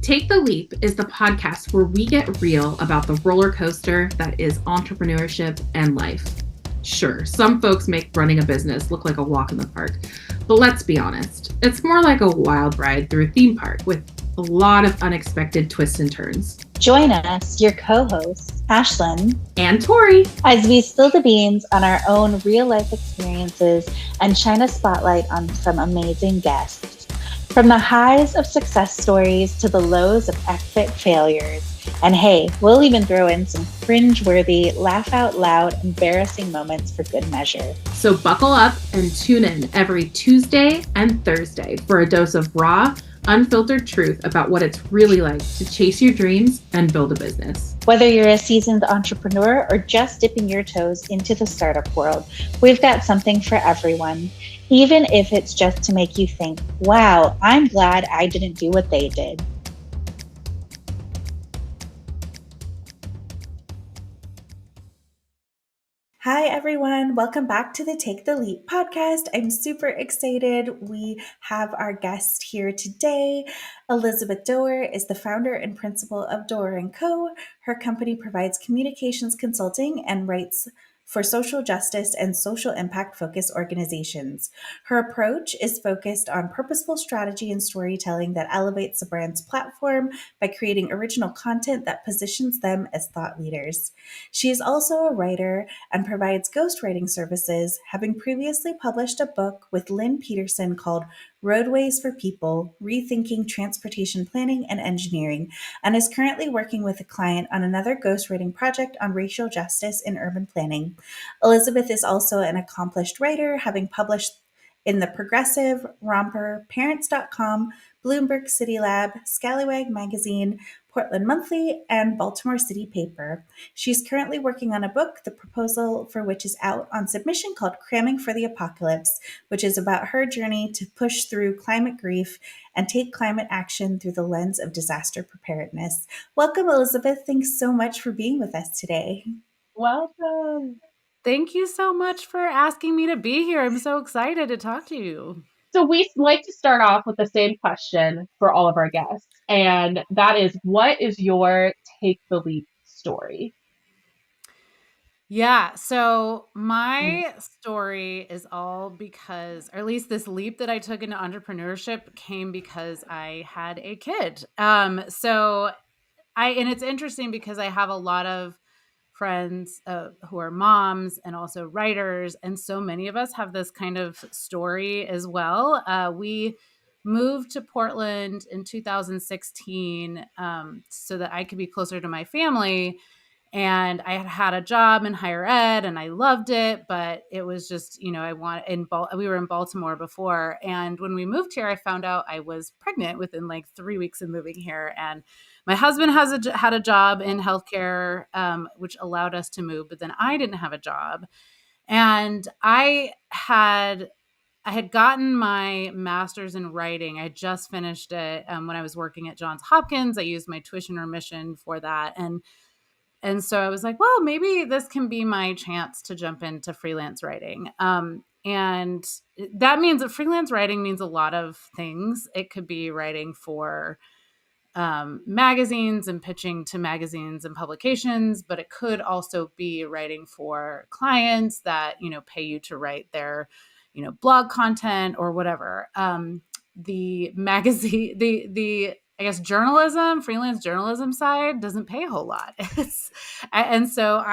Take the Leap is the podcast where we get real about the roller coaster that is entrepreneurship and life. Sure, some folks make running a business look like a walk in the park, but let's be honest, it's more like a wild ride through a theme park with a lot of unexpected twists and turns. Join us, your co-hosts, Ashlan and Tory, as we spill the beans on our own real-life experiences and shine a spotlight on some amazing guests. From the highs of success stories to the lows of epic failures. And hey, we'll even throw in some cringe-worthy, laugh-out-loud, embarrassing moments for good measure. So buckle up and tune in every Tuesday and Thursday for a dose of raw, unfiltered truth about what it's really like to chase your dreams and build a business. Whether you're a seasoned entrepreneur or just dipping your toes into the startup world, we've got something for everyone. Even if it's just to make you think, wow, I'm glad I didn't do what they did. Hi, everyone. Welcome back to the Take the Leap podcast. I'm super excited. We have our guest here today. Elizabeth Doerr is the founder and principal of Doerr & Co. Her company provides communications consulting and writes for social justice and social impact focused organizations. Her approach is focused on purposeful strategy and storytelling that elevates the brand's platform by creating original content that positions them as thought leaders. She is also a writer and provides ghostwriting services, having previously published a book with Lynn Peterson called Roadways for People, Rethinking Transportation Planning and Engineering, and is currently working with a client on another ghostwriting project on racial justice in urban planning. Elizabeth is also an accomplished writer, having published in The Progressive, Romper, Parents.com, Bloomberg City Lab, Scallywag Magazine, Portland Monthly, and Baltimore City Paper. She's currently working on a book, the proposal for which is out on submission, called Cramming for the Apocalypse, which is about her journey to push through climate grief and take climate action through the lens of disaster preparedness. Welcome, Elizabeth. Thanks so much for being with us today. Welcome. Thank you so much for asking me to be here. I'm so excited to talk to you. So we like to start off with the same question for all of our guests, and that is, what is your Take the Leap story? Yeah, so my story is all because, or at least this leap that I took into entrepreneurship came because I had a kid. And it's interesting because I have a lot of friends who are moms and also writers, and so many of us have this kind of story as well. We moved to Portland in 2016 so that I could be closer to my family. And I had had a job in higher ed and I loved it, but it was just, we were in Baltimore before. And when we moved here, I found out I was pregnant within like 3 weeks of moving here. And my husband had a job in healthcare, which allowed us to move, but then I didn't have a job. And I had gotten my master's in writing. I just finished it when I was working at Johns Hopkins. I used my tuition remission for that. And so I was like, well, maybe this can be my chance to jump into freelance writing. And that means that freelance writing means a lot of things. It could be writing for magazines and pitching to magazines and publications, but it could also be writing for clients that, pay you to write their, blog content or whatever. The magazine, the I guess freelance journalism side doesn't pay a whole lot. And so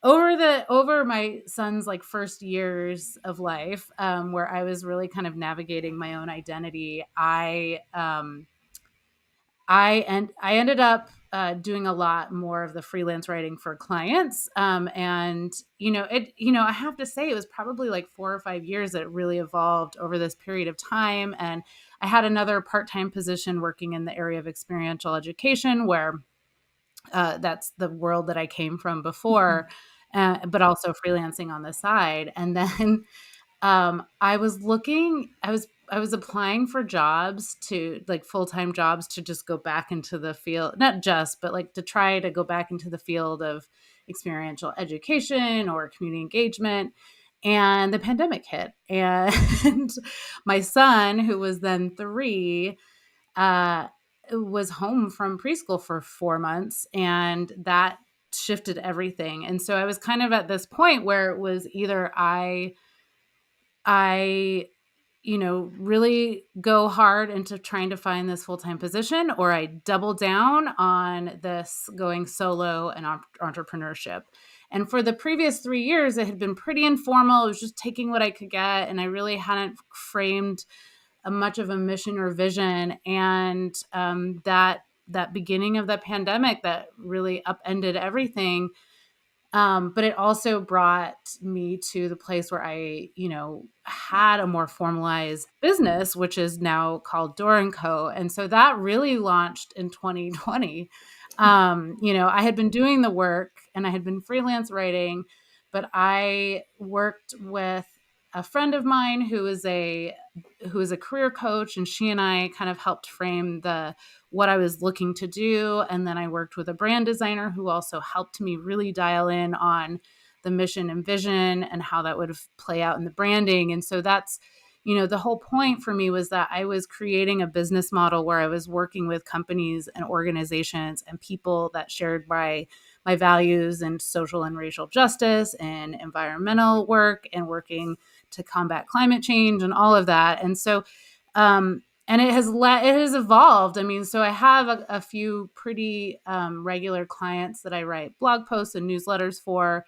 over my son's like first years of life, where I was really kind of navigating my own identity, I ended up doing a lot more of the freelance writing for clients. I have to say it was probably like 4 or 5 years that it really evolved over this period of time. And I had another part-time position working in the area of experiential education, where that's the world that I came from before, but also freelancing on the side. And then I was applying for jobs, to like full-time jobs, to just go back into the field, not just, but like to try to go back into the field of experiential education or community engagement. And the pandemic hit, and my son, who was then 3, was home from preschool for 4 months, and that shifted everything. And so I was kind of at this point where it was either I really go hard into trying to find this full-time position, or I double down on this going solo and entrepreneurship. And for the previous 3 years, it had been pretty informal. It was just taking what I could get, and I really hadn't framed much of a mission or vision. And that beginning of the pandemic that really upended everything. But it also brought me to the place where I, had a more formalized business, which is now called Doerr & Co. And so that really launched in 2020. I had been doing the work and I had been freelance writing, but I worked with a friend of mine who is a career coach, and she and I kind of helped frame what I was looking to do. And then I worked with a brand designer who also helped me really dial in on the mission and vision and how that would play out in the branding. And so that's, the whole point for me was that I was creating a business model where I was working with companies and organizations and people that shared my values and social and racial justice and environmental work and working to combat climate change and all of that. And so, and it has evolved. I mean, so I have a few pretty regular clients that I write blog posts and newsletters for.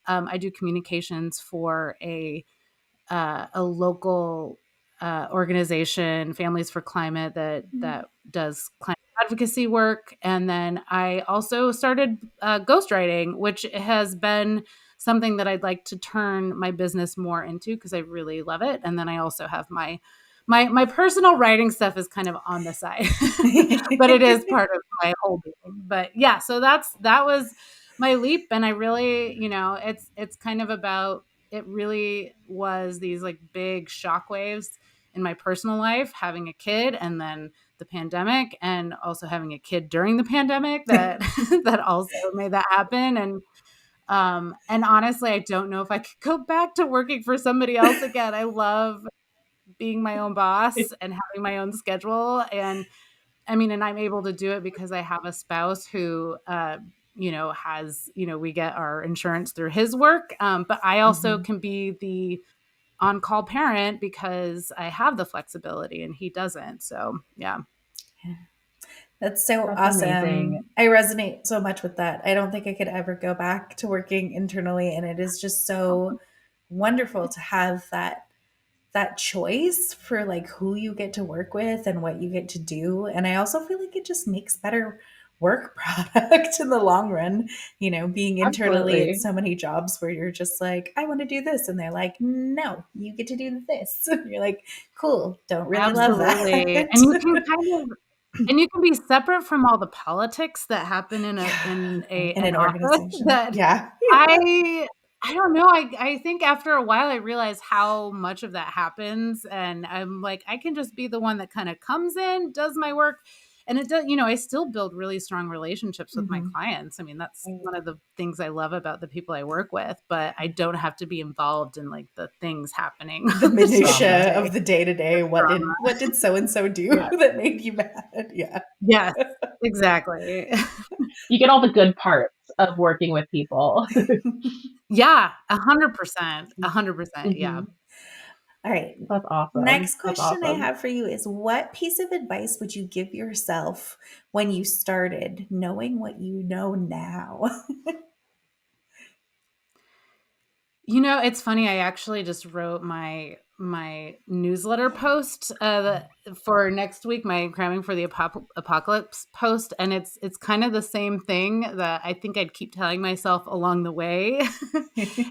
I do communications for a local organization, Families for Climate, that does climate advocacy work. And then I also started ghostwriting, which has been something that I'd like to turn my business more into because I really love it. And then I also have my personal writing stuff is kind of on the side, but it is part of my whole being. But yeah, so that was my leap. And I really, it's kind of about, it really was these like big shockwaves in my personal life, having a kid and then the pandemic, and also having a kid during the pandemic that that also made that happen. And honestly, I don't know if I could go back to working for somebody else again. I love being my own boss and having my own schedule. And I mean, and I'm able to do it because I have a spouse who, has, we get our insurance through his work. But I also can be the on-call parent because I have the flexibility and he doesn't. So, yeah. That's so That's awesome. amazing. I resonate so much with that. I don't think I could ever go back to working internally. And it is just so wonderful to have that choice for like who you get to work with and what you get to do. And I also feel like it just makes better work product in the long run. Being internally at Absolutely. so many jobs where you're just like, I want to do this. And they're like, no, you get to do this. You're like, cool, don't really love Absolutely. that. And you can be separate from all the politics that happen in in an an office organization. that Yeah. I don't know. I think after a while I realized how much of that happens, and I'm like, I can just be the one that kind of comes in, does my work, and it does, I still build really strong relationships with my clients. I mean, that's one of the things I love about the people I work with, but I don't have to be involved in like the things happening. The minutia day. of the day to day. What did so and so do that made you mad? Yeah. Yes, exactly. You get all the good parts of working with people. Yeah, 100%. 100%. Yeah. All right. That's awesome. Next That's question I awesome. have for you is, what piece of advice would you give yourself when you started, knowing what you know now? It's funny. I actually just wrote my newsletter post for next week, my Cramming for the Apocalypse post, and it's kind of the same thing that I think I'd keep telling myself along the way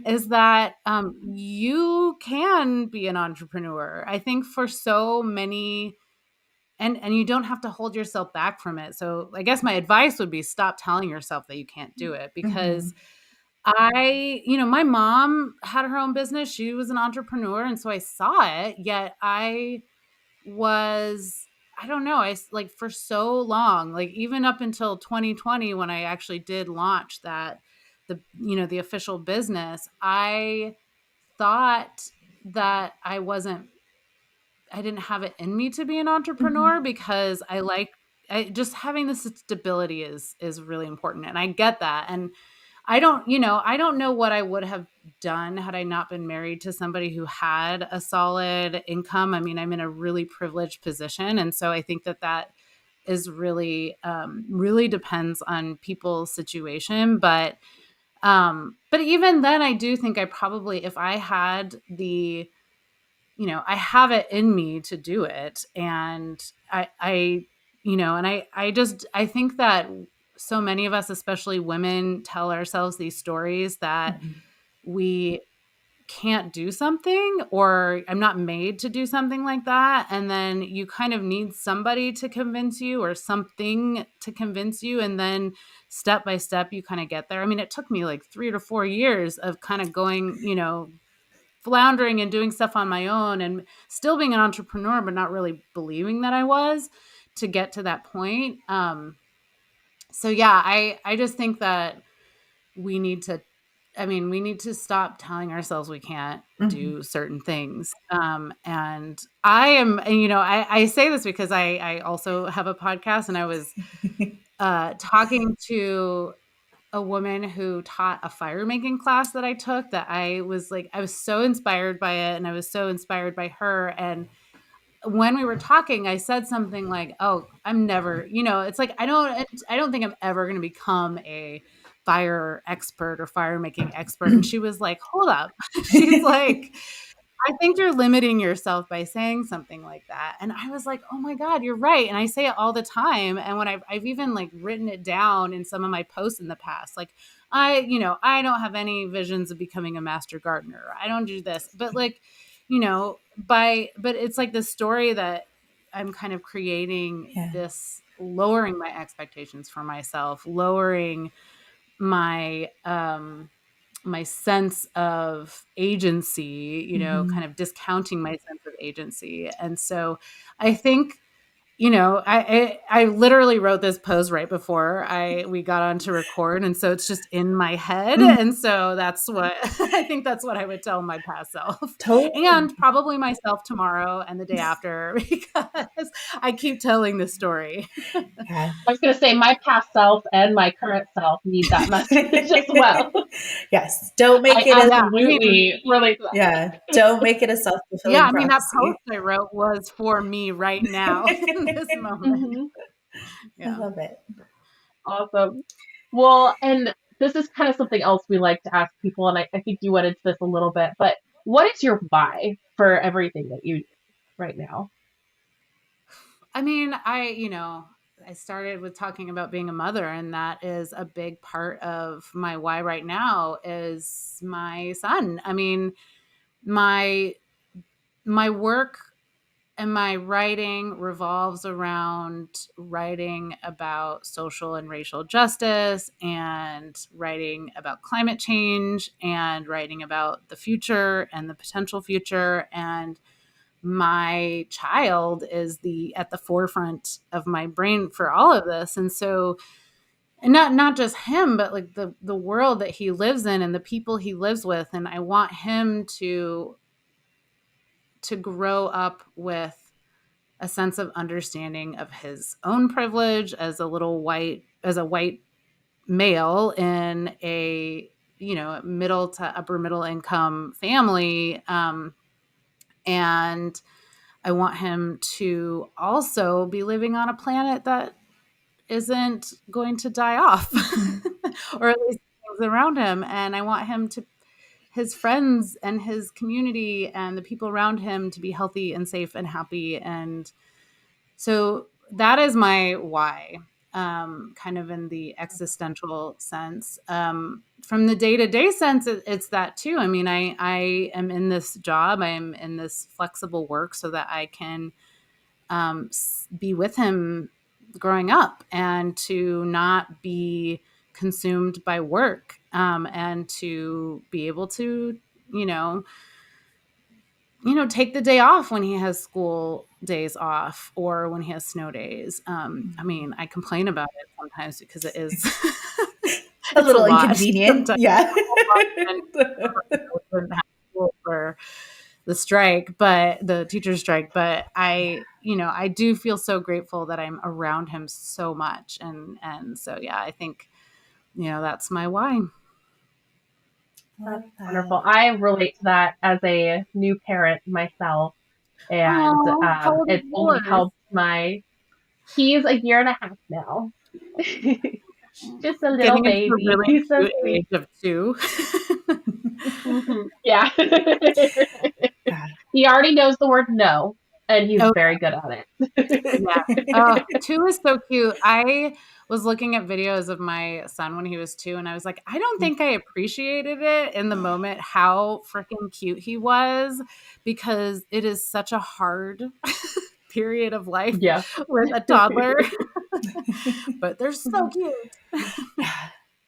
is that you can be an entrepreneur. I think for so many, and you don't have to hold yourself back from it. So I guess my advice would be stop telling yourself that you can't do it, because my mom had her own business. She was an entrepreneur. And so I saw it, yet I don't know, like for so long, like even up until 2020, when I actually did launch the official business, I thought that I didn't have it in me to be an entrepreneur because I just having this stability is really important. And I get that. And I don't know what I would have done had I not been married to somebody who had a solid income. I mean, I'm in a really privileged position. And so I think that is really, really depends on people's situation. But even then, I do think I probably, if I had I have it in me to do it. And I think that so many of us, especially women, tell ourselves these stories that we can't do something, or I'm not made to do something like that. And then you kind of need somebody to convince you, or something to convince you. And then step by step, you kind of get there. I mean, it took me like 3 to 4 years of kind of going, floundering and doing stuff on my own and still being an entrepreneur, but not really believing that I was, to get to that point. So yeah, I just think that we need to stop telling ourselves we can't do certain things. And I say this because I also have a podcast, and I was talking to a woman who taught a fire making class that I took, that I was so inspired by it, and I was so inspired by her. And when we were talking, I said something like, "Oh, I'm never, it's like I don't think I'm ever going to become a fire expert or fire making expert." And she was like, "Hold up." She's like, "I think you're limiting yourself by saying something like that." And I was like, "Oh my God, you're right." And I say it all the time. And when I've even like written it down in some of my posts in the past, like I don't have any visions of becoming a master gardener. I don't do this, but but it's like this story that I'm kind of creating, this lowering my expectations for myself, lowering my, my sense of agency, kind of discounting my sense of agency. And so I think, I literally wrote this post right before we got on to record. And so it's just in my head. And so that's what I think that's what I would tell my past self, and probably myself tomorrow and the day after, because I keep telling this story. I was going to say, my past self and my current self need that message as well. Yes. Don't make it absolutely relate to that. Yeah. Don't make it a self-fulfilling prophecy. That post I wrote was for me right now in this moment. I love it. Awesome. Well, and this is kind of something else we like to ask people, and I think you went into this a little bit, but what is your why for everything that you do right now? I mean, I started with talking about being a mother, and that is a big part of my why right now is my son. I mean, my work and my writing revolves around writing about social and racial justice, and writing about climate change, and writing about the future and the potential future. And my child is at the forefront of my brain for all of this. And so, and not just him, but like the world that he lives in and the people he lives with. And I want him to grow up with a sense of understanding of his own privilege as a white male in a, middle to upper middle income family. And I want him to also be living on a planet that isn't going to die off, or at least things around him. And I want his friends and his community and the people around him to be healthy and safe and happy. And so that is my why, kind of in the existential sense. From the day-to-day sense, it's that too. I mean, I am in this job, I'm in this flexible work so that I can be with him growing up, and to not be consumed by work, and to be able to, take the day off when he has school days off, or when he has snow days. I mean, I complain about it sometimes because it is a little inconvenient. Yeah. For the teacher strike, but I do feel so grateful that I'm around him so much. And so, yeah, I think, that's my why. Love That's that. wonderful. I relate to that as a new parent myself, and Oh, how old is it's only yours? helped he's a year and a half now. Just a little Getting into the baby. really He's so cute sweet. age of 2. Yeah. Yeah. He already knows the word no, and he's Oh, very good at it. yeah. Oh, 2 is so cute. I was looking at videos of my son when he was 2, and I was like, I don't think I appreciated it in the moment how freaking cute he was, because it is such a hard period of life Yeah. with a toddler. But they're so cute. Yeah.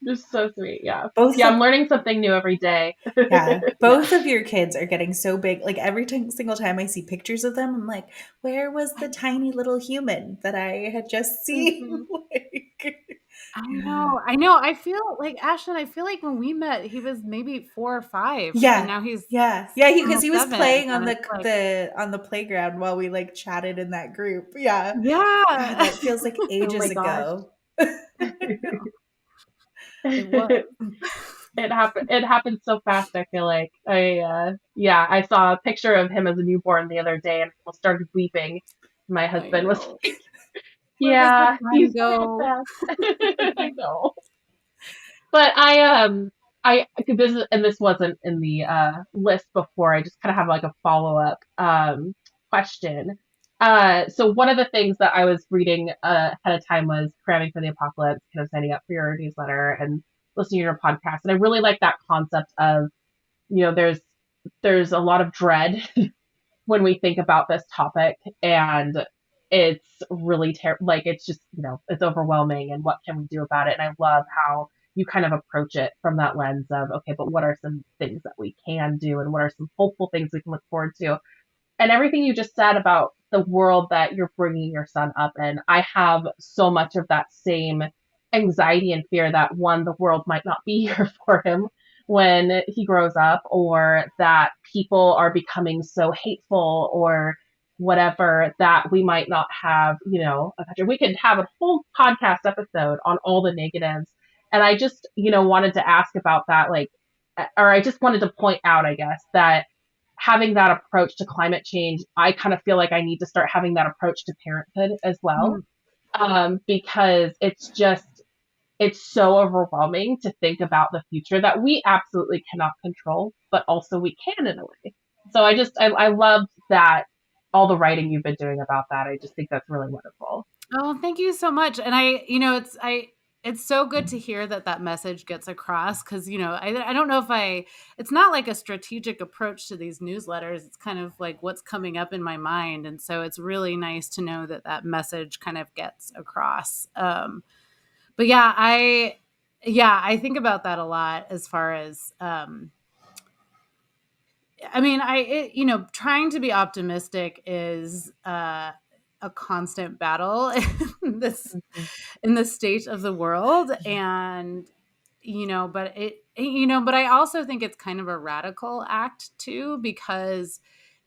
Just so sweet. Yeah. Both Yeah, of I'm learning something new every day. Yeah, Yeah. both of your kids are getting so big. Like every single time I see pictures of them, I'm like, where was the tiny little human that I had just seen? Mhm. Like, I yeah. know. I know. I feel like Ashlan, I feel like when we met, he was maybe 4 or 5, and Yeah. now he's Yeah. Yeah, because he almost was 7, playing on and the it's like, on the playground while we like chatted in that group. Yeah. God, yeah. that feels like Oh my ages gosh. ago. I know. It was. It happened so fast, I feel like. I saw a picture of him as a newborn the other day and almost started weeping. My I husband was know. like, Where does the yeah, time he's so go? fast. I know. But this wasn't in the list before. I just kind of have like a follow-up question. So one of the things that I was reading ahead of time was Cramming for the Apocalypse, kind of signing up for your newsletter and listening to your podcast. And I really like that concept of, there's a lot of dread when we think about this topic, and it's really like it's just, it's overwhelming, and what can we do about it? And I love how you kind of approach it from that lens of, okay, but what are some things that we can do, and what are some hopeful things we can look forward to? And everything you just said about the world that you're bringing your son up in, I have so much of that same anxiety and fear that, one, the world might not be here for him when he grows up, or that people are becoming so hateful or whatever, that we might not have, we could have a whole podcast episode on all the negatives. And I just, wanted to ask about that, like, or I just wanted to point out, I guess, that having that approach to climate change, I kind of feel like I need to start having that approach to parenthood as well. Mm. Because it's so overwhelming to think about the future that we absolutely cannot control, but also we can in a way. So I love that, all the writing you've been doing about that. I just think that's really wonderful. Oh, thank you so much. And it's so good to hear that message gets across, because, I don't know if it's not like a strategic approach to these newsletters. It's kind of like what's coming up in my mind. And so it's really nice to know that message kind of gets across. But I think about that a lot, as far as, trying to be optimistic is a constant battle in this Mhm. in the state of the world. And but I also think it's kind of a radical act too, because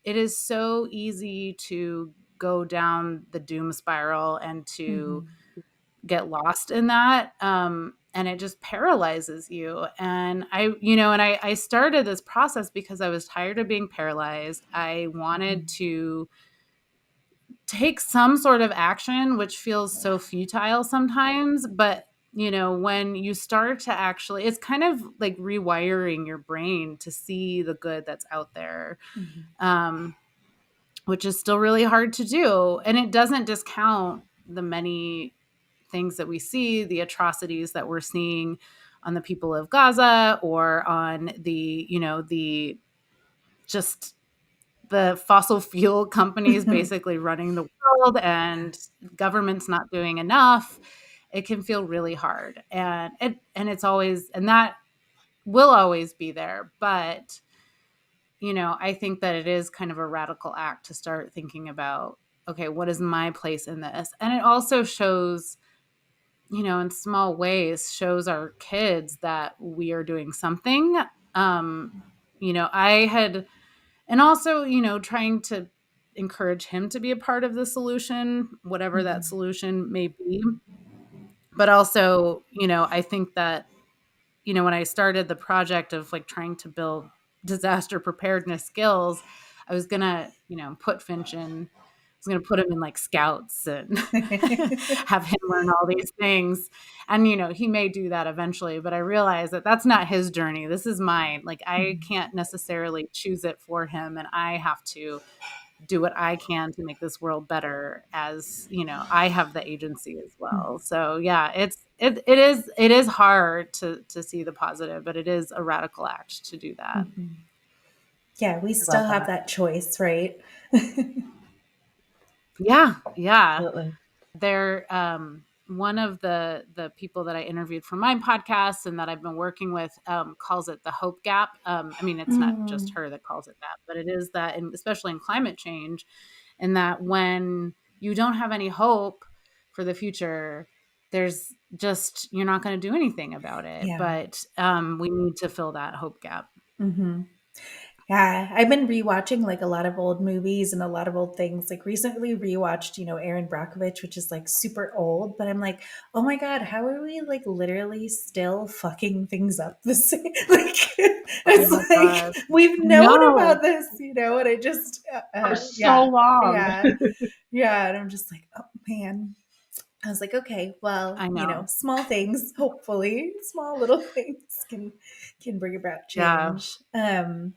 it is so easy to go down the doom spiral and to Mhm. get lost in that. And it just paralyzes you. And I started this process because I was tired of being paralyzed. I wanted to take some sort of action, which feels so futile sometimes. But, when you start to actually, it's kind of like rewiring your brain to see the good that's out there, Mhm. which is still really hard to do. And it doesn't discount the many things that we see, the atrocities that we're seeing on the people of Gaza, or on the just the fossil fuel companies basically running the world, and governments not doing enough. It can feel really hard, and it's always, and that will always be there. But I think that it is kind of a radical act to start thinking about, okay, what is my place in this? And it also shows, in small ways, shows our kids that we are doing something. I had and also, trying to encourage him to be a part of the solution, whatever that solution may be. But also, I think that, when I started the project of like trying to build disaster preparedness skills, I was gonna, put Finch in. I was gonna put him in like scouts and have him learn all these things. And he may do that eventually, but I realize that that's not his journey. This is mine. Like I can't necessarily choose it for him, and I have to do what I can to make this world better, as I have the agency as well. So yeah, it is hard to see the positive, but it is a radical act to do that. Yeah, we I still love have that. that choice, right? Yeah. Absolutely. They're one of the people that I interviewed for my podcast and that I've been working with calls it the hope gap. I mean, it's not just her that calls it that, but it is that, and especially in climate change, and that when you don't have any hope for the future, there's just, you're not going to do anything about it. Yeah. But we need to fill that hope gap. Yeah, I've been rewatching like a lot of old movies and a lot of old things. Like recently rewatched, Aaron Brockovich, which is like super old, but I'm like, oh my God, how are we like literally still fucking things up the same? Like, Oh my it's like gosh. we've known No, about this, and I just, For so yeah, long. yeah. And I'm just like, oh man. I was like, okay, well, I know. small things, hopefully, small little things can bring about Yeah. change.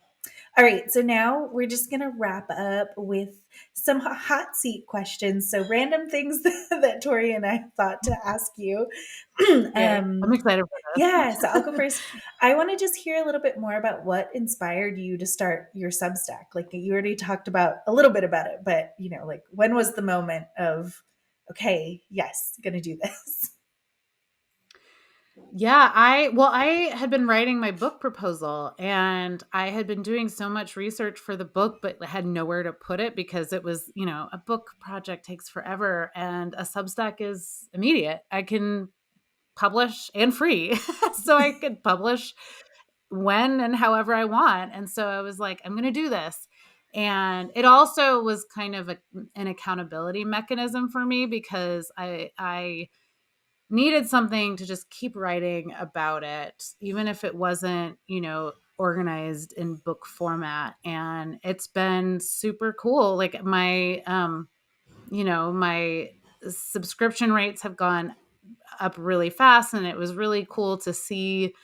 All right, so now we're just gonna wrap up with some hot seat questions. So random things that Tori and I thought to ask you. Yay. I'm excited for this. Yeah, so I'll go first. I want to just hear a little bit more about what inspired you to start your Substack. Like you already talked about a little bit about it, but like when was the moment of, okay, yes, gonna do this? Yeah, I had been writing my book proposal, and I had been doing so much research for the book, but had nowhere to put it because it was, a book project takes forever and a Substack is immediate. I can publish and free. So I could publish when and however I want. And so I was like, I'm going to do this. And it also was kind of an accountability mechanism for me because I needed something to just keep writing about it, even if it wasn't, organized in book format. And it's been super cool. Like my subscription rates have gone up really fast. And it was really cool to see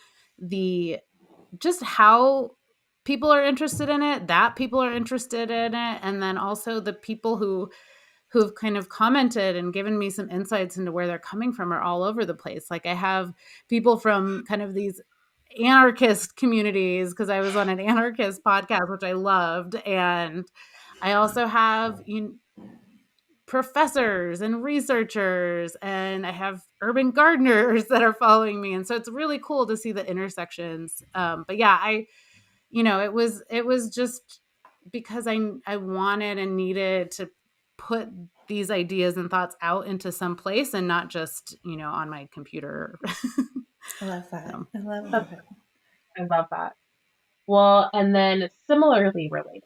just how people are interested in it, that people are interested in it. And then also the people who've kind of commented and given me some insights into where they're coming from are all over the place. Like I have people from kind of these anarchist communities because I was on an anarchist podcast, which I loved. And I also have professors and researchers, and I have urban gardeners that are following me. And so it's really cool to see the intersections. But yeah, it was just because I wanted and needed to put these ideas and thoughts out into some place and not just, on my computer. I love that. So. I love that. I love that. Well, and then similarly related,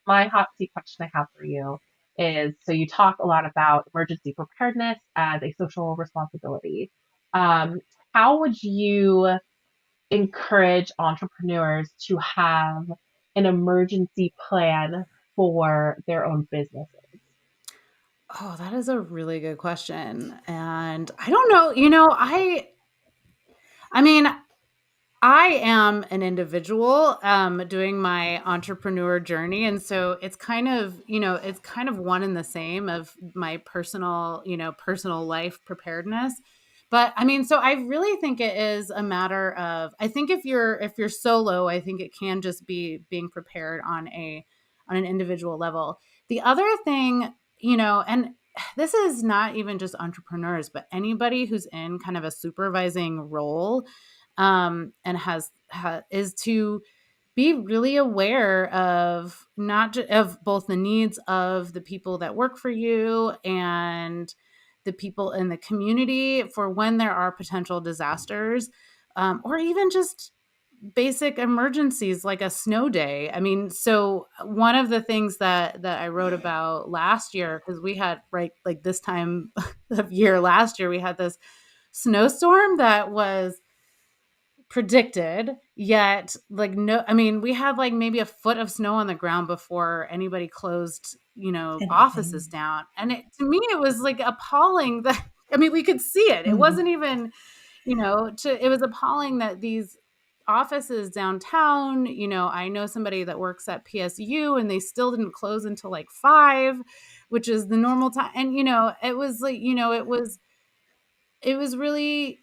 my hot seat question I have for you is, so you talk a lot about emergency preparedness as a social responsibility. Um, how would you encourage entrepreneurs to have an emergency plan for their own businesses? Oh, that is a really good question. And I don't know, I mean, I am an individual doing my entrepreneur journey. And so it's kind of, one and the same of my personal life preparedness. But I mean, so I really think it is a matter of, I think if you're solo, I think it can just be being prepared on an individual level. The other thing, and this is not even just entrepreneurs, but anybody who's in kind of a supervising role, and is to be really aware of of both the needs of the people that work for you and the people in the community for when there are potential disasters, or even just basic emergencies like a snow day. I mean, so one of the things that I wrote about last year, because we had, right, like this time of year last year, we had this snowstorm that was predicted, yet like no, I mean, we had like maybe a foot of snow on the ground before anybody closed, offices Anything. down. And to me, it was like appalling that, I mean, we could see it. It Mhm. wasn't even, it was appalling that these offices downtown, I know somebody that works at PSU and they still didn't close until like 5, which is the normal time. And, it was like, it was really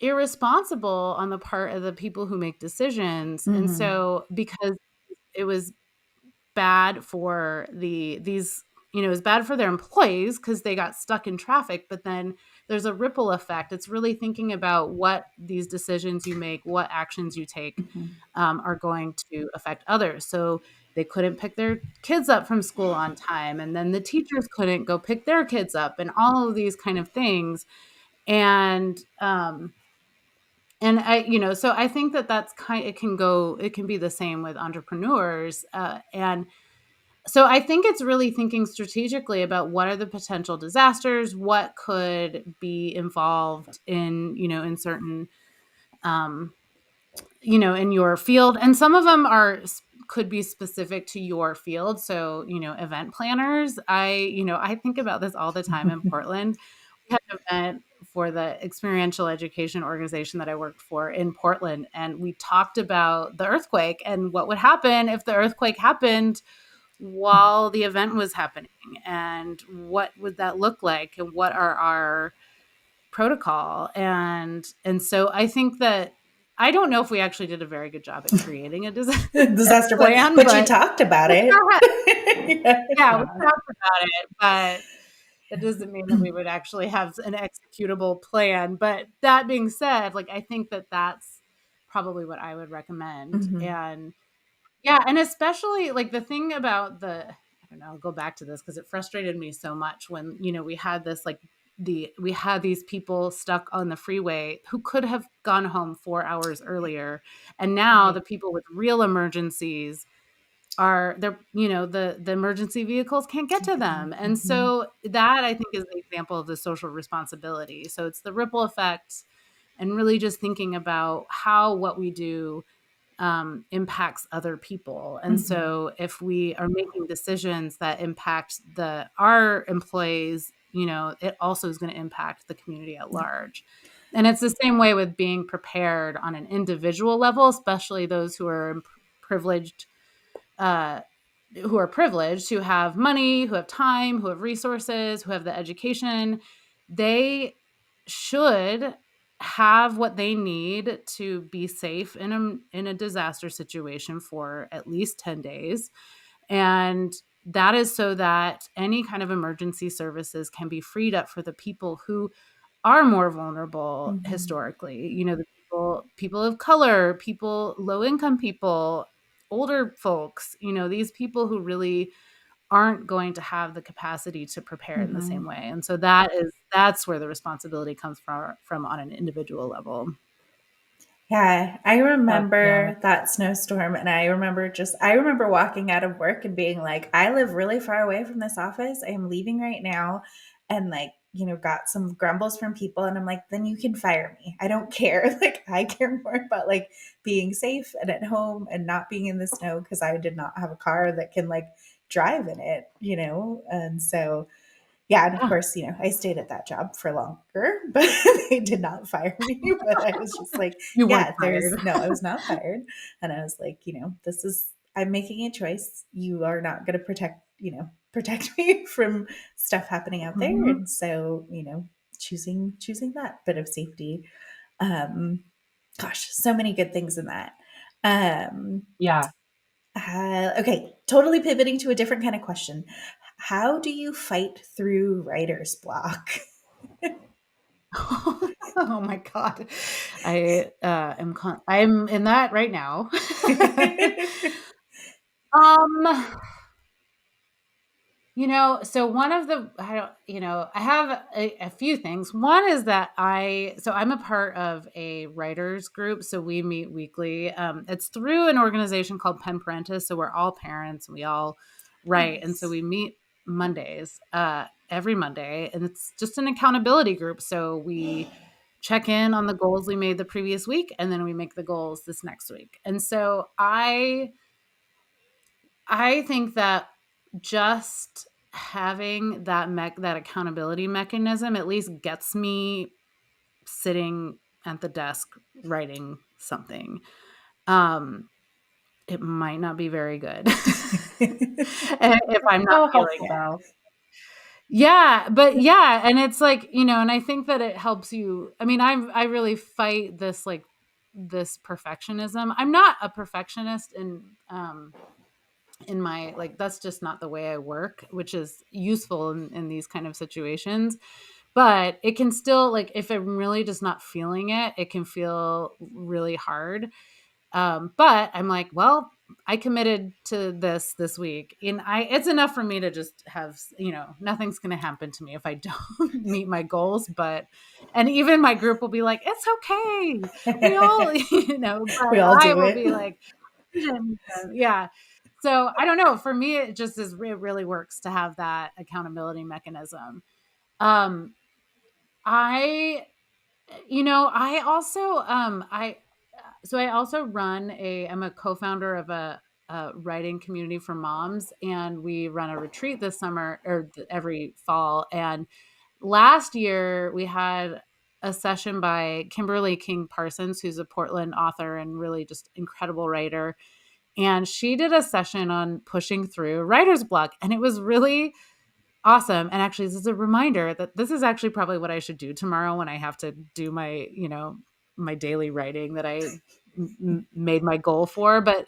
irresponsible on the part of the people who make decisions. And Mhm. so because it was bad for these, it was bad for their employees because they got stuck in traffic, but then there's a ripple effect. It's really thinking about what these decisions you make, what actions you take, Mhm. are going to affect others. So they couldn't pick their kids up from school on time, and then the teachers couldn't go pick their kids up, and all of these kind of things. And I, so I think that that's it can be the same with entrepreneurs. And so I think it's really thinking strategically about what are the potential disasters, what could be involved in, in certain, um, in your field. And some of them could be specific to your field. So, event planners, I think about this all the time in Portland. We had an event for the experiential education organization that I worked for in Portland. And we talked about the earthquake and what would happen if the earthquake happened while the event was happening, and what would that look like, and what are our protocol. And so I think that I don't know if we actually did a very good job at creating a disaster Disaster plan, plan, but you but talked about we it. yeah, we Yeah. talked about it, but that doesn't mean that we would actually have an executable plan. But that being said, like, I think that that's probably what I would recommend. Mhm. And yeah, and especially like the thing about I don't know, I'll go back to this because it frustrated me so much when, we had this like we had these people stuck on the freeway who could have gone home 4 hours earlier. And now Right. the people with real emergencies are they're, the emergency vehicles can't get to them. And Mhm. so that I think is the example of the social responsibility. So it's the ripple effect, and really just thinking about how what we do impacts other people. And Mhm. so if we are making decisions that impact our employees, it also is going to impact the community at large. And it's the same way with being prepared on an individual level, especially those privileged, uh, who have money, who have time, who have resources, who have the education. They should have what they need to be safe in a disaster situation for at least 10 days. And that is so that any kind of emergency services can be freed up for the people who are more vulnerable Mhm. historically. The people of color, low income people, older folks, these people who really aren't going to have the capacity to prepare in the same Mhm. way. And so that's where the responsibility comes from on an individual level. Yeah, I Yeah. remember that snowstorm, and I remember walking out of work and being like, I live really far away from this office. I am leaving right now, and like, got some grumbles from people, and I'm like, then you can fire me. I don't care. Like, I care more about like being safe and at home and not being in the snow because I did not have a car that can like drive in it. And so yeah, and of Yeah. course, I stayed at that job for longer, but they did not fire me. But I was just like, You weren't yeah, fired. no, I was not fired. And I was like, I'm making a choice. You are not going to protect me from stuff happening out there. Mhm. And so, choosing that bit of safety. Um, Gosh, so many good things in that. Um, Yeah. okay, totally pivoting to a different kind of question. How do you fight through writer's block? Oh my God. I'm in that right now. um So one of the, I have a few things. One is that I'm a part of a writers group. So we meet weekly. It's through an organization called Pen Parentis. So we're all parents and we all write. And so we meet Mondays, every Monday, and it's just an accountability group. So we check in on the goals we made the previous week, and then we make the goals this next week. And so I think that just having that accountability mechanism at least gets me sitting at the desk writing something. It might not be very good if I'm not feeling it. Yeah, but yeah, and it's like, and I think that it helps you. I mean, I really fight this perfectionism. I'm not a perfectionist in my, like, that's just not the way I work, which is useful in these kind of situations. But it can still, like, if I'm really just not feeling it, it can feel really hard. But I'm like, well, I committed to this week, and it's enough for me to just have, nothing's going to happen to me if I don't meet my goals. And even my group will be like, it's okay. We all, we all do will it. be like, yeah. So I don't know. For me, it really works to have that accountability mechanism. I also, I also I'm a co-founder of a writing community for moms, and we run a retreat this summer or every fall. And last year we had a session by Kimberly King Parsons, who's a Portland author and really just incredible writer. And she did a session on pushing through writer's block, and it was really awesome. And actually, this is a reminder that this is actually probably what I should do tomorrow when I have to do my, my daily writing that I made my goal for. But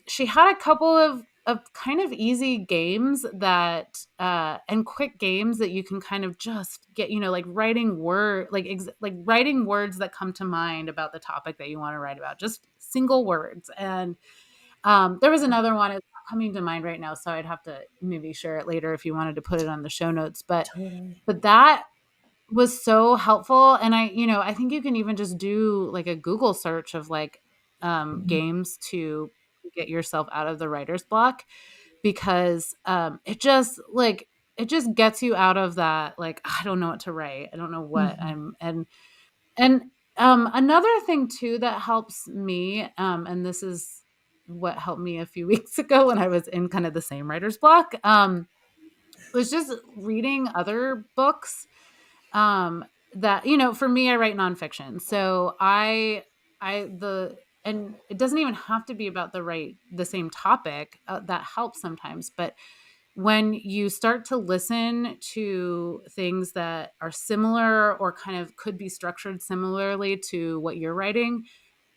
she had a couple of kind of easy games that and quick games that you can kind of just get, like writing writing words that come to mind about the topic that you want to write about, just single words. And there was another one it's not coming to mind right now, so I'd have to maybe share it later if you wanted to put it on the show notes. But that was so helpful. And I think you can even just do like a Google search of like games to get yourself out of the writer's block, because it just gets you out of that, like, I don't know what to write. I don't know what and another thing too that helps me, and this is what helped me a few weeks ago when I was in kind of the same writer's block, was just reading other books. That, for me, I write nonfiction. So and it doesn't even have to be about the same topic. That helps sometimes. But when you start to listen to things that are similar or kind of could be structured similarly to what you're writing,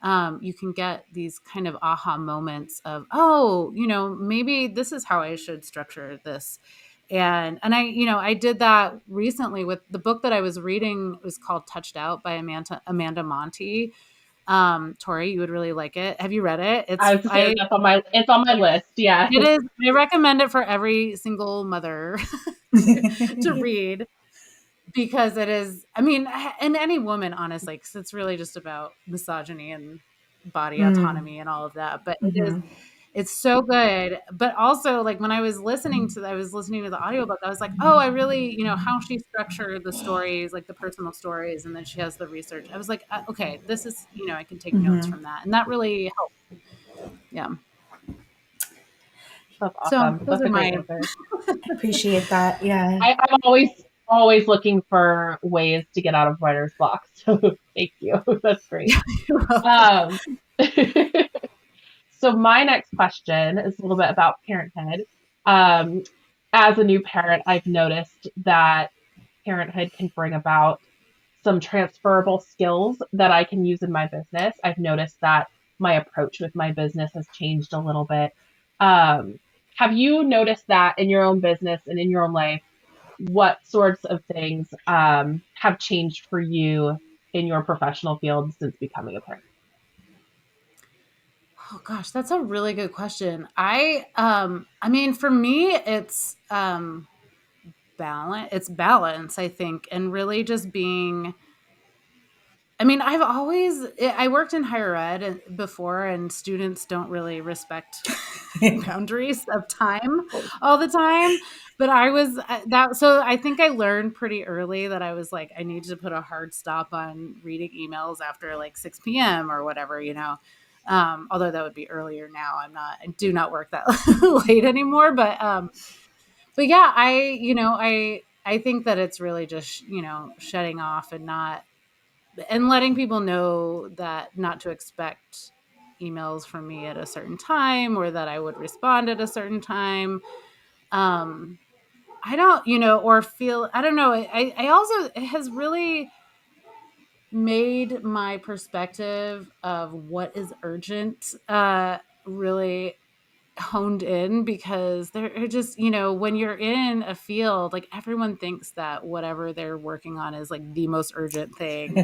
you can get these kind of aha moments of, oh, maybe this is how I should structure this. And I did that recently with the book that I was reading. It was called Touched Out by Amanda Monty. Tory, you would really like it. Have you read it? It's on my list. Yeah, it is. I recommend it for every single mother to read, because it is, I mean, and any woman, honestly, because it's really just about misogyny and body autonomy and all of that. But it's so good. But also, like, when I was listening to the audiobook, I was like, oh, I really, how she structured the stories, like the personal stories, and then she has the research. I was like, okay, this is, I can take notes from that. And that really helped. Yeah. That's awesome. So those are my answers. Appreciate that. Yeah. I'm always looking for ways to get out of writer's block. So thank you. That's great. So my next question is a little bit about parenthood. As a new parent, I've noticed that parenthood can bring about some transferable skills that I can use in my business. I've noticed that my approach with my business has changed a little bit. Have you noticed that in your own business and in your own life? What sorts of things have changed for you in your professional field since becoming a parent? Oh gosh, that's a really good question. I mean, for me it's balance, I think, and really just being, I mean, I worked in higher ed before, and students don't really respect boundaries of time all the time. But I was that, so I think I learned pretty early that I was like, I need to put a hard stop on reading emails after like 6 p.m. or whatever, you know. Although that would be earlier now. I do not work that late anymore. But yeah, I think that it's really just, shutting off and not, and letting people know that not to expect emails from me at a certain time, or that I would respond at a certain time. Um, I don't, or feel, I don't know. I also, it has really made my perspective of what is urgent, really honed in, because there are just, when you're in a field, like everyone thinks that whatever they're working on is like the most urgent thing,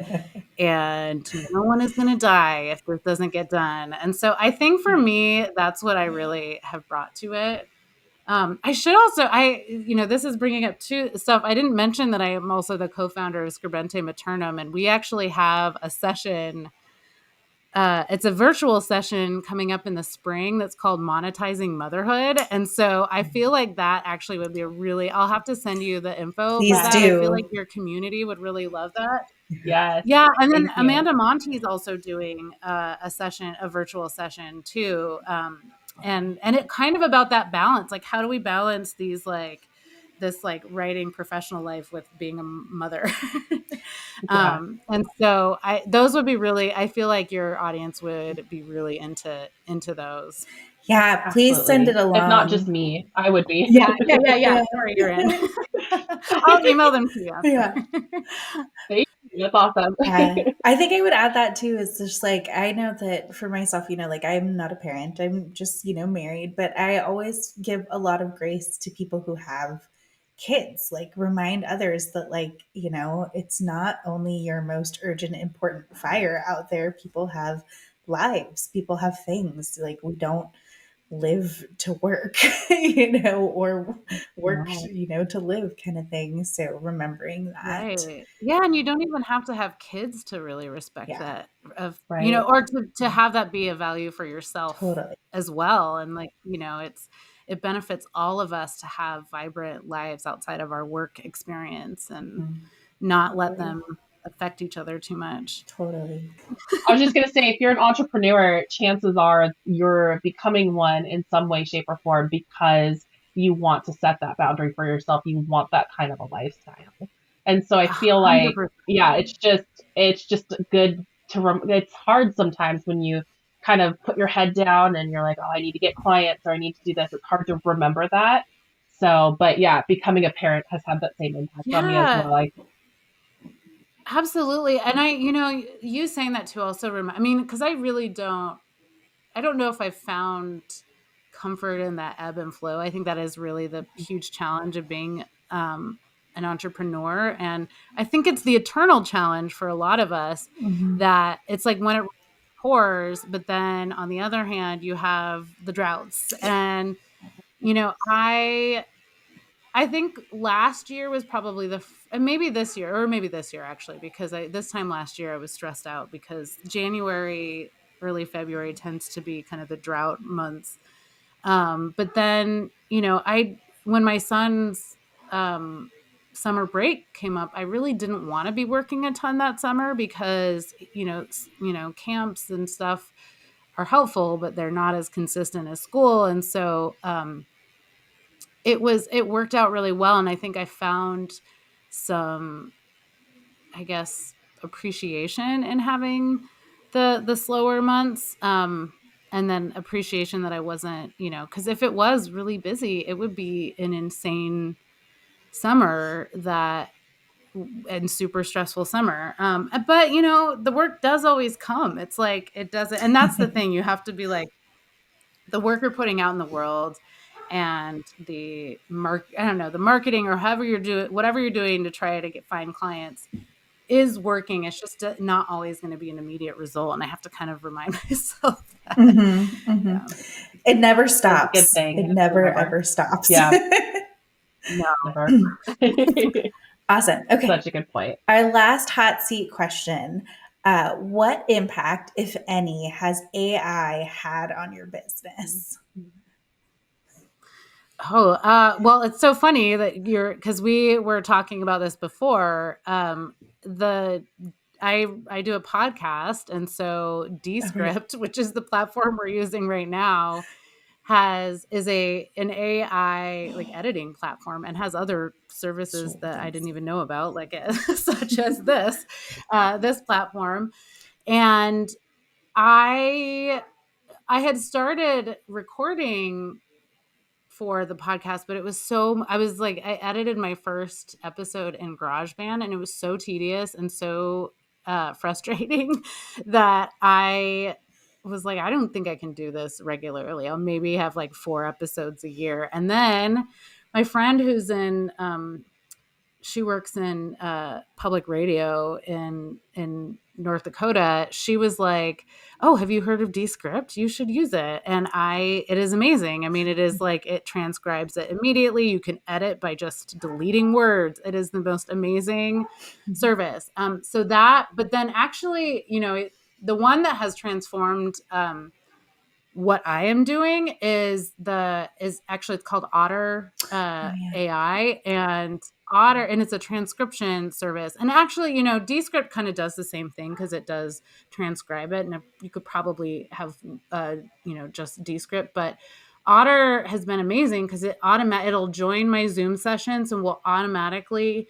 and no one is going to die if this doesn't get done. And so I think for me, that's what I really have brought to it. I should also, this is bringing up two stuff. I didn't mention that I am also the co-founder of Scribente Maternum, and we actually have a session. It's a virtual session coming up in the spring that's called Monetizing Motherhood. And so I feel like that actually would be I'll have to send you the info for Please that. I feel do. like your community would really love that. Yes. Yeah, and then Thank you. Amanda Monty is also doing a virtual session too, and it kind of about that balance, like how do we balance these this like writing professional life with being a mother. Yeah. And so those would be really, I feel like your audience would be really into those. Yeah, please send it Absolutely. If not just along. me, I would be. Yeah. Sorry, you're in. I'll email them to you. Yeah. Thank you. That's awesome. Yeah. I think I would add that too. It's just like, I know that for myself, like I'm not a parent, I'm just, married, but I always give a lot of grace to people who have kids, like remind others that, like, it's not only your most urgent, important fire out there. People have lives, people have things. Like, we don't live to work, or work, Right. to live, kind of thing. So remembering that. Right. Yeah, and you don't even have to have kids to really respect Yeah, that, of, Right. or to have that be a value for yourself totally. as well. And like, it benefits all of us to have vibrant lives outside of our work experience, and Mhm. not let them affect each other too much. Totally. I was just going to say, if you're an entrepreneur, chances are you're becoming one in some way, shape, or form because you want to set that boundary for yourself. You want that kind of a lifestyle. And so I feel like, 100%. yeah, it's just good to, it's hard sometimes when you kind of put your head down and you're like, oh, I need to get clients or I need to do this. It's hard to remember that. So, but yeah, becoming a parent has had that same impact on me as Yeah, well. Like, absolutely. And you saying that too also I mean, because I don't know if I've found comfort in that ebb and flow. I think that is really the huge challenge of being an entrepreneur. And I think it's the eternal challenge for a lot of us, Mhm. that it's like when it pours, but then on the other hand, you have the droughts. And, you know, I think last year was probably and maybe this year, or maybe this year actually, because this time last year I was stressed out because January, early February tends to be kind of the drought months. But then, when my son's summer break came up, I really didn't want to be working a ton that summer because, camps and stuff are helpful, but they're not as consistent as school. And so, it worked out really well, and I think I found some, I guess, appreciation in having the slower months, and then appreciation that I wasn't, because if it was really busy, it would be an insane summer, and super stressful summer. But the work does always come. It's like it doesn't, and that's the thing. You have to be like, the work you're putting out in the world, and I don't know, the marketing, or however you're doing, whatever you're doing to try to find clients, is working. It's just not always going to be an immediate result. And I have to kind of remind myself that. Yeah. It never stops. It's a good thing. It never, ever stops. Yeah. No. Never. Awesome. Okay. Such a good point. Our last hot seat question. What impact, if any, has AI had on your business? Oh, well, it's so funny that because we were talking about this before. I do a podcast, and so Descript, which is the platform we're using right now, is an AI like editing platform and has other services that I didn't even know about, like such as this platform. And I had started recording for the podcast, but I edited my first episode in GarageBand, and it was so tedious and so frustrating that I was like, I don't think I can do this regularly. I'll maybe have like 4 episodes a year. And then my friend who's she works in public radio in North Dakota. She was like, "Oh, have you heard of Descript? You should use it." And it is amazing. I mean, it is like it transcribes it immediately. You can edit by just deleting words. It is the most amazing service. But then actually, the one that has transformed what I am doing is actually, it's called Otter AI, and Otter, and it's a transcription service. And actually, Descript kind of does the same thing because it does transcribe it, and you could probably have just Descript, but Otter has been amazing because it'll join my Zoom sessions and will automatically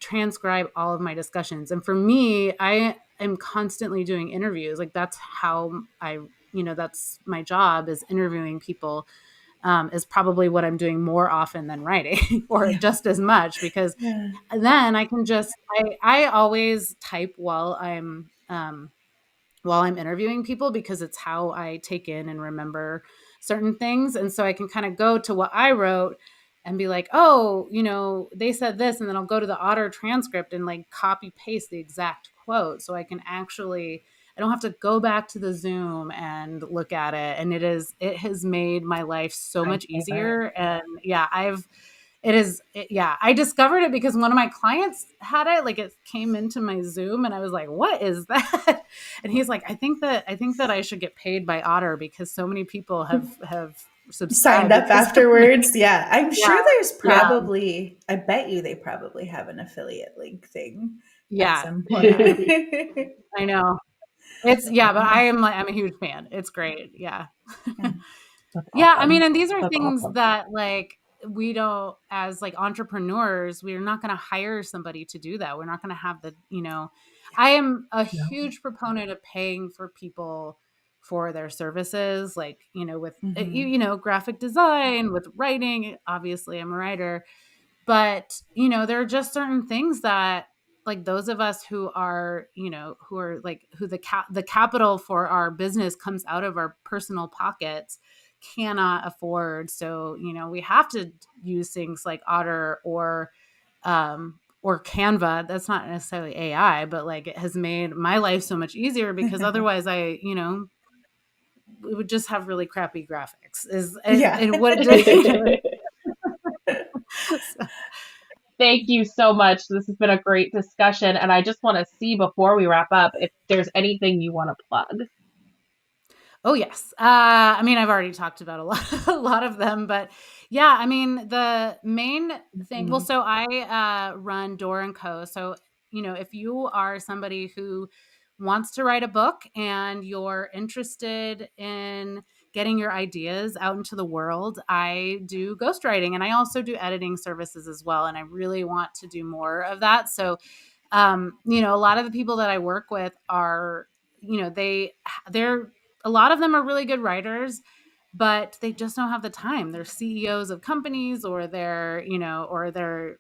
transcribe all of my discussions. And for me, I am constantly doing interviews. Like that's how that's my job, is interviewing people, is probably what I'm doing more often than writing or just as much, because then I can I always type while I'm interviewing people, because it's how I take in and remember certain things. And so I can kind of go to what I wrote and be like, oh, they said this, and then I'll go to the Otter transcript and like copy paste the exact quote. So I don't have to go back to the Zoom and look at it. And it has made my life so much easier. And I discovered it because one of my clients had it, like it came into my Zoom, and I was like, what is that? And he's like, I think that I should get paid by Otter because so many people have signed up afterwards. Yeah. I'm sure there's probably, I bet you they probably have an affiliate link thing. Yeah. At some point. I know. But I'm a huge fan. It's great. Yeah. Yeah. I mean, and these are things that like, we don't, as like entrepreneurs, we're not going to hire somebody to do that. We're not going to have I am a huge proponent of paying for people for their services, like, with, graphic design, with writing. Obviously I'm a writer, but, there are just certain things that, like those of us who are, the capital for our business comes out of our personal pockets, cannot afford. So, we have to use things like Otter or Canva. That's not necessarily AI, but like it has made my life so much easier, because otherwise we would just have really crappy graphics. Thank you so much. This has been a great discussion. And I just want to see, before we wrap up, if there's anything you want to plug. Oh, yes. I mean, I've already talked about a lot of them, but yeah, I mean, the main thing, well, so I run Doerr & Co. So, if you are somebody who wants to write a book and you're interested in getting your ideas out into the world, I do ghostwriting, and I also do editing services as well. And I really want to do more of that. So, a lot of the people that I work with are, a lot of them are really good writers, but they just don't have the time. They're CEOs of companies, or they're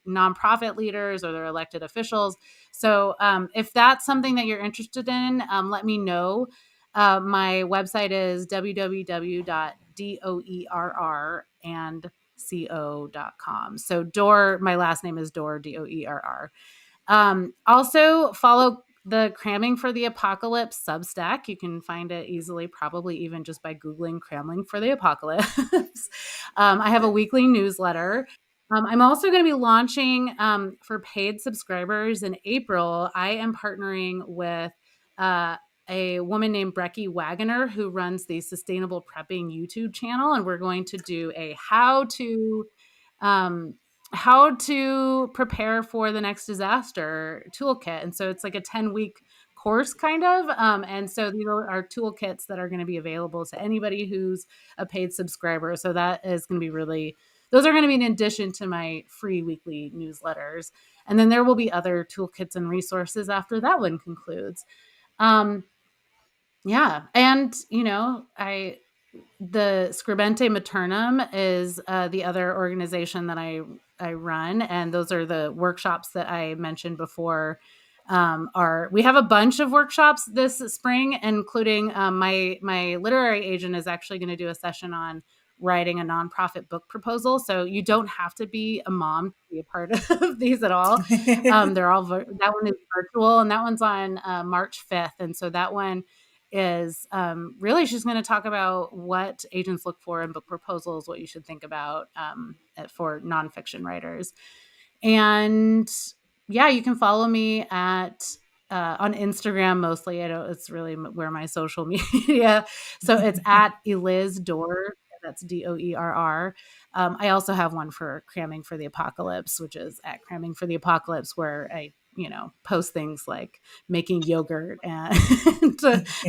nonprofit leaders, or they're elected officials. So if that's something that you're interested in, let me know. My website is www.doerrandco.com. So Doerr, my last name is Doerr, Doerr. Also follow the Cramming for the Apocalypse Substack. You can find it easily, probably even just by Googling Cramming for the Apocalypse. I have a weekly newsletter. I'm also going to be launching for paid subscribers in April. I am partnering with a woman named Brecky Wagoner, who runs the Sustainable Prepping YouTube channel. And we're going to do a how to prepare for the next disaster toolkit. And so it's like a 10-week course kind of. And so these are toolkits that are going to be available to anybody who's a paid subscriber. So that is going to be those are going to be in addition to my free weekly newsletters. And then there will be other toolkits and resources after that one concludes. Yeah. And, the Scribente Maternum is the other organization that I run. And those are the workshops that I mentioned before. We have a bunch of workshops this spring, including my literary agent is actually going to do a session on writing a nonprofit book proposal. So you don't have to be a mom to be a part of these at all. They're all that one is virtual, and that one's on March 5th. And so that one is really she's going to talk about what agents look for in book proposals, what you should think about for nonfiction writers. And yeah, you can follow me at on Instagram mostly. It's really where my social media. So it's at Eliz Doerr. That's Doerr. I also have one for Cramming for the Apocalypse, which is at Cramming for the Apocalypse, where I post things like making yogurt and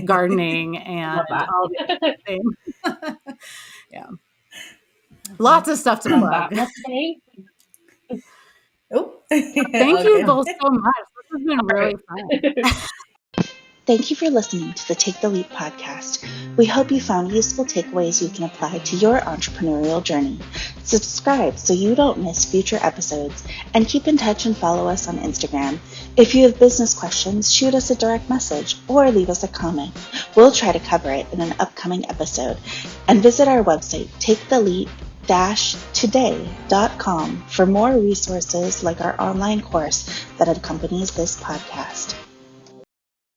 gardening and all these things. Yeah. Lots of stuff to plug. Thank you both so much. This has been really fun. Thank you for listening to the Take the Leap podcast. We hope you found useful takeaways you can apply to your entrepreneurial journey. Subscribe so you don't miss future episodes, and keep in touch and follow us on Instagram. If you have business questions, shoot us a direct message or leave us a comment. We'll try to cover it in an upcoming episode. And visit our website, taketheleap-today.com, for more resources like our online course that accompanies this podcast.